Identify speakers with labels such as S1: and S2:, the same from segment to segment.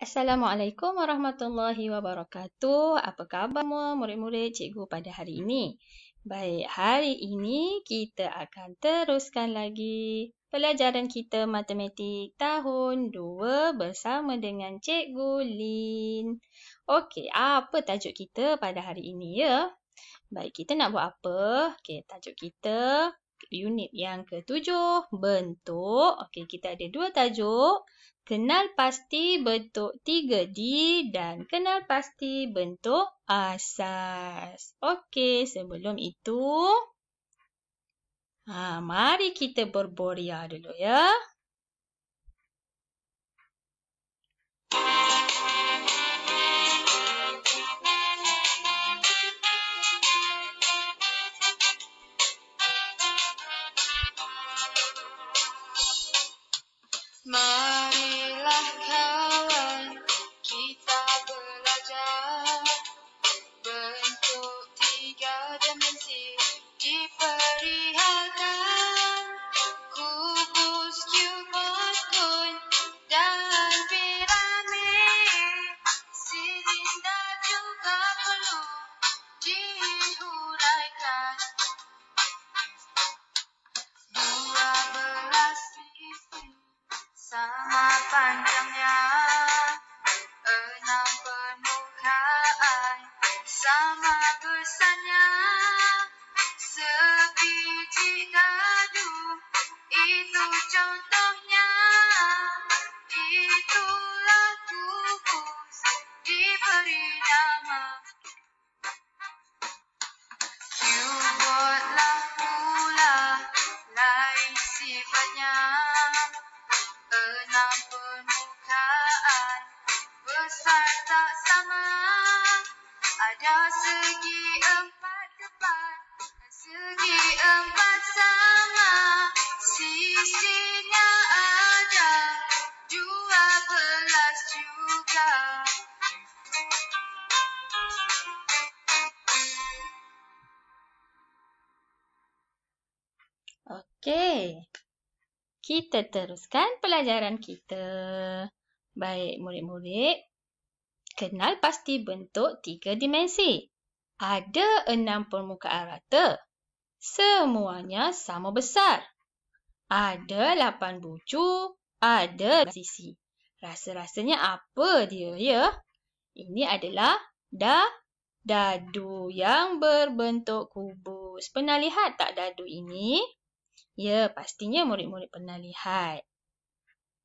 S1: Assalamualaikum warahmatullahi wabarakatuh. Apa khabar semua murid-murid cikgu pada hari ini? Baik, hari ini kita akan teruskan lagi pelajaran kita matematik tahun 2 bersama dengan Cikgu Lin. Okey, apa tajuk kita pada hari ini ya? Baik, kita nak buat apa? Okey, tajuk kita unit yang ke-7, bentuk. Okey, kita ada 2 tajuk. Kenal pasti bentuk 3D dan kenal pasti bentuk asas. Okey, sebelum itu, mari kita berboria dulu ya.
S2: Marilah kawan, kita belajar bentuk 3 dimensi diperlihatkan. Kubus, kubus pun dan piramid, silinder juga perlu dihuraikan. 12 sisi sama panjangnya, 6 permukaan sama besarnya. Sebiji dadu itu contohnya, itulah kubus diberi nama. Cuboidlah pula lain sifatnya, 6 permukaan besar tak sama. Ada segi 4 depan dan segi 4 sama. Sisinya ada 12 juga.
S1: Okey, kita teruskan pelajaran kita. Baik, murid-murid. Kenal pasti bentuk 3 dimensi. Ada 6 permukaan rata. Semuanya sama besar. Ada 8 bucu, ada sisi. Rasa-rasanya apa dia ya? Ini adalah dadu yang berbentuk kubus. Pernah lihat tak dadu ini? Ya, pastinya murid-murid pernah lihat.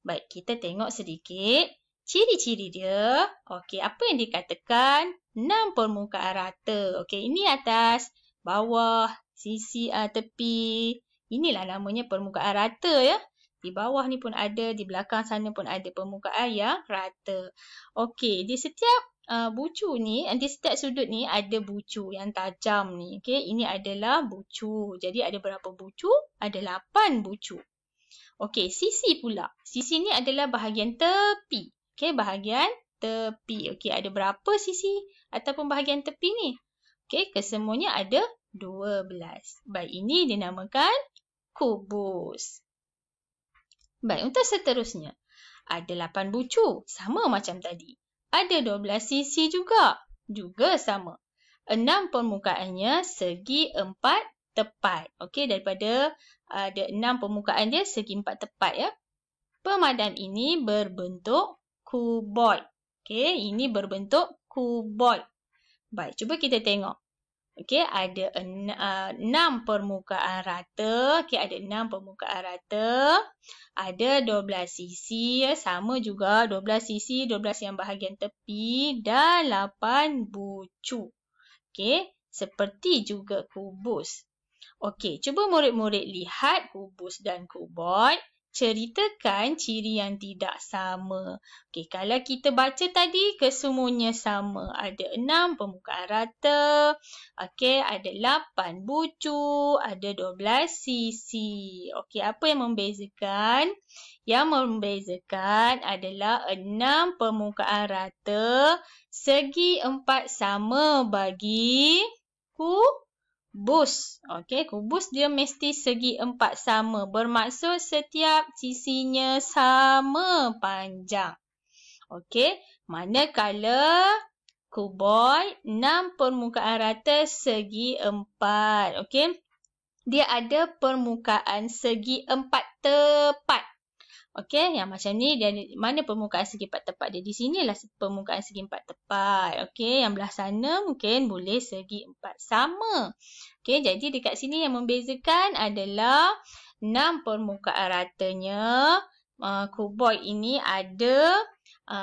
S1: Baik, kita tengok sedikit ciri-ciri dia. Okey, apa yang dikatakan? 6 permukaan rata. Okey, ini atas, bawah, sisi, tepi. Inilah namanya permukaan rata ya. Di bawah ni pun ada, di belakang sana pun ada permukaan yang rata. Okey, di setiap bucu ni, di setiap sudut ni ada bucu yang tajam ni. Okey, ini adalah bucu. Jadi ada berapa bucu? Ada 8 bucu. Okey, sisi pula. Sisi ni adalah bahagian tepi. Okey, bahagian tepi. Okey, ada berapa sisi ataupun bahagian tepi ni? Okey, kesemuanya ada 12. Baik, ini dinamakan kubus. Baik, untuk seterusnya. Ada 8 bucu. Sama macam tadi. Ada 12 sisi juga. Juga sama. 6 permukaannya segi 4 tepat. Okey, daripada ada 6 permukaan dia segi 4 tepat ya. Pemadam ini berbentuk kuboid. Okey, ini berbentuk kuboid. Baik, cuba kita tengok. Okey, ada 6 permukaan rata. Okey, ada 6 permukaan rata. Ada 12 sisi, sama juga 12 sisi, 12 yang bahagian tepi dan 8 bucu. Okey, seperti juga kubus. Okey, cuba murid-murid lihat kubus dan kuboid. Ceritakan ciri yang tidak sama. Okey, kalau kita baca tadi, kesemuanya sama. Ada 6 permukaan rata. Okey, ada 8 bucu. Ada 12 sisi. Okey, apa yang membezakan? Yang membezakan adalah 6 permukaan rata. Segi 4 sama bagi kubus. Okey, kubus dia mesti segi 4 sama. Bermaksud setiap sisinya sama panjang. Okey, manakala kuboid 6 permukaan rata segi 4. Okey, dia ada permukaan segi 4 tepat. Okey, yang macam ni dia mana permukaan segi 4 tepat dia? Di sinilah permukaan segi 4 tepat. Okey, yang belah sana mungkin boleh segi 4 sama. Okey, jadi dekat sini yang membezakan adalah 6 permukaan ratanya. Kuboid ini ada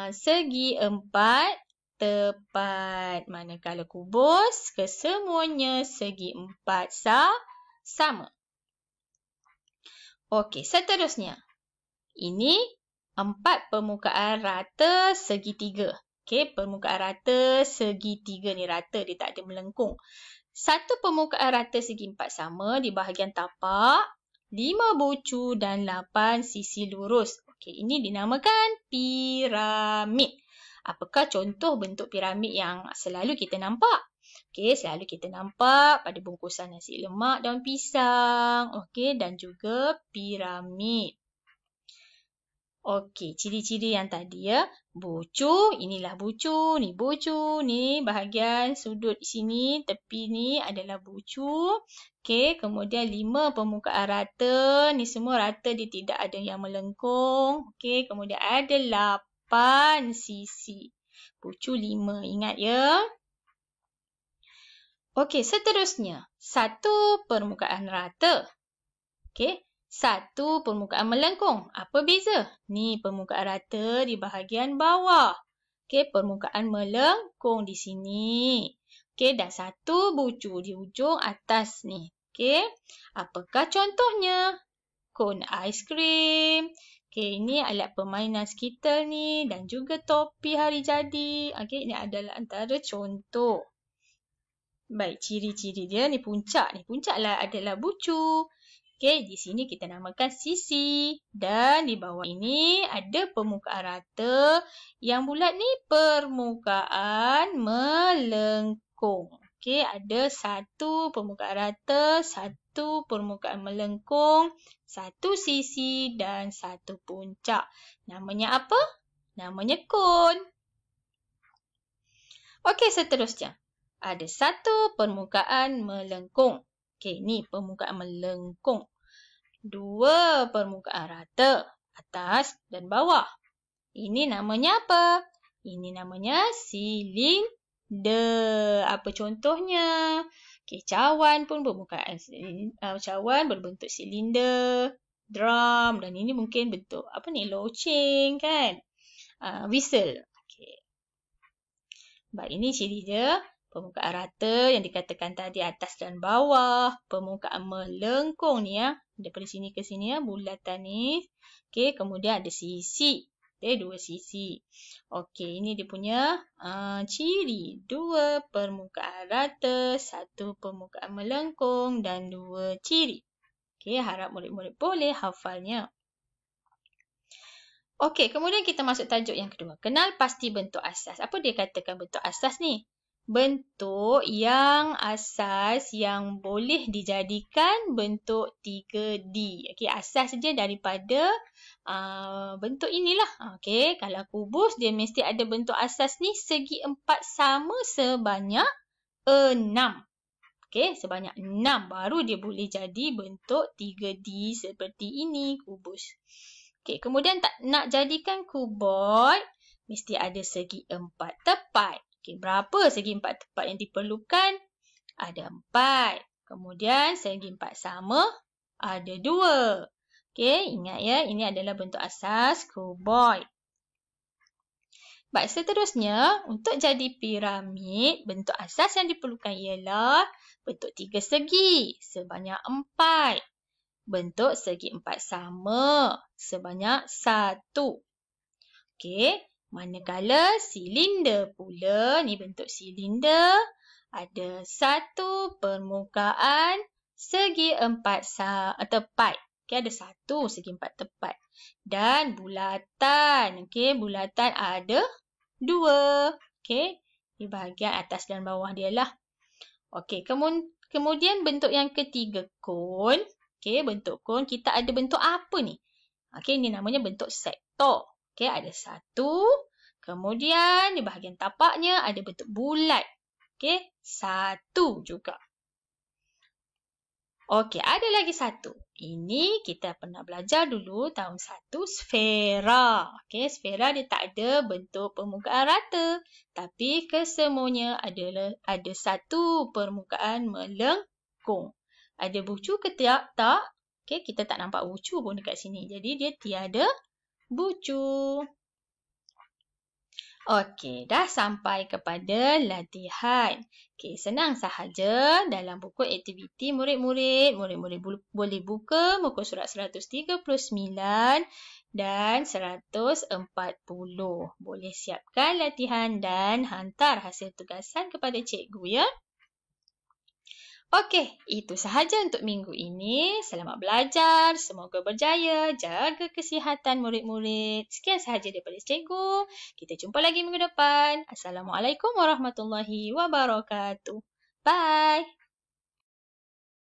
S1: segi 4 tepat. Manakala kubus kesemuanya segi 4 sama. Okey, seterusnya. Ini 4 permukaan rata segitiga. Okey, permukaan rata segitiga ni rata, dia tak ada melengkung. Satu permukaan rata segi 4 sama di bahagian tapak, 5 bucu dan 8 sisi lurus. Okey, ini dinamakan piramid. Apakah contoh bentuk piramid yang selalu kita nampak? Okey, selalu kita nampak pada bungkusan nasi lemak daun pisang. Okey, dan juga piramid. Okey, ciri-ciri yang tadi ya. Bucu, inilah bucu, ni bahagian sudut sini, tepi ni adalah bucu. Okey, kemudian 5 permukaan rata, ni semua rata, dia tidak ada yang melengkung. Okey, kemudian ada 8 sisi. Bucu 5, ingat ya. Okey, seterusnya, 1 permukaan rata. Okey. 1 permukaan melengkung. Apa beza? Ni permukaan rata di bahagian bawah. Okey, permukaan melengkung di sini. Okey, dan 1 bucu di ujung atas ni. Okey, apakah contohnya? Kon aiskrim. Okey, ini alat permainan kita ni dan juga topi hari jadi. Okey, ini adalah antara contoh. Baik, ciri-ciri dia ni puncak. Ni puncaklah adalah bucu. Okey, di sini kita namakan sisi. Dan di bawah ini ada permukaan rata. Yang bulat ni permukaan melengkung. Okey, ada 1 permukaan rata, 1 permukaan melengkung, 1 sisi dan 1 puncak. Namanya apa? Namanya kon. Okey, seterusnya. Ada 1 permukaan melengkung. Okey, ni permukaan melengkung. 2 permukaan rata, atas dan bawah. Ini namanya apa? Ini namanya silinder. Apa contohnya? Okey, cawan pun cawan berbentuk silinder, drum, dan ini mungkin bentuk apa ni? Loceng kan? Whistle. Okey. Baik, ini ciri dia. Permukaan rata yang dikatakan tadi atas dan bawah. Permukaan melengkung ni ya. Daripada sini ke sini ya. Bulatan ni. Okey, kemudian ada sisi. Okey, 2 sisi. Okey, ini dia punya ciri. 2 permukaan rata, 1 permukaan melengkung dan 2 ciri. Okey, harap murid-murid boleh hafalnya. Okey, kemudian kita masuk tajuk yang kedua. Kenal pasti bentuk asas. Apa dia katakan bentuk asas ni? Bentuk yang asas yang boleh dijadikan bentuk 3D. Okey, asas saja daripada bentuk inilah. Okey, kalau kubus dia mesti ada bentuk asas ni segi 4 sama sebanyak 6. Okey, sebanyak 6 baru dia boleh jadi bentuk 3D seperti ini kubus. Okey, kemudian nak jadikan kuboid mesti ada segi 4 tepat. Okey, berapa segi 4 tepat yang diperlukan? Ada 4. Kemudian segi 4 sama ada 2. Okey, ingat ya, ini adalah bentuk asas kuboid. Baik, seterusnya untuk jadi piramid, bentuk asas yang diperlukan ialah bentuk 3 segi sebanyak 4. Bentuk segi 4 sama sebanyak 1. Okey. Manakala silinder pula, ni bentuk silinder, ada 1 permukaan segi 4 tepat. Okey, ada 1 segi 4 tepat. Dan bulatan, okey, bulatan ada 2. Okey, di bahagian atas dan bawah dia lah. Okey, kemudian bentuk yang ketiga kon. Okey, bentuk kon, kita ada bentuk apa ni? Okey, ini namanya bentuk sektor. Okey, ada 1, Kemudian di bahagian tapaknya ada bentuk bulat. Okey, 1 juga. Okey, ada lagi satu. Ini kita pernah belajar dulu tahun 1, sfera. Okey, sfera dia tak ada bentuk permukaan rata. Tapi kesemuanya ada satu permukaan melengkung. Ada bucu ke tak? Okey, kita tak nampak bucu pun dekat sini. Jadi dia tiada bucu. Okey, dah sampai kepada latihan. Okey, senang sahaja. Dalam buku aktiviti murid-murid boleh buka muka surat 139 dan 140. Boleh siapkan latihan dan hantar hasil tugasan kepada cikgu, ya. Okey, itu sahaja untuk minggu ini. Selamat belajar. Semoga berjaya. Jaga kesihatan murid-murid. Sekian sahaja daripada cikgu. Kita jumpa lagi minggu depan. Assalamualaikum warahmatullahi wabarakatuh. Bye.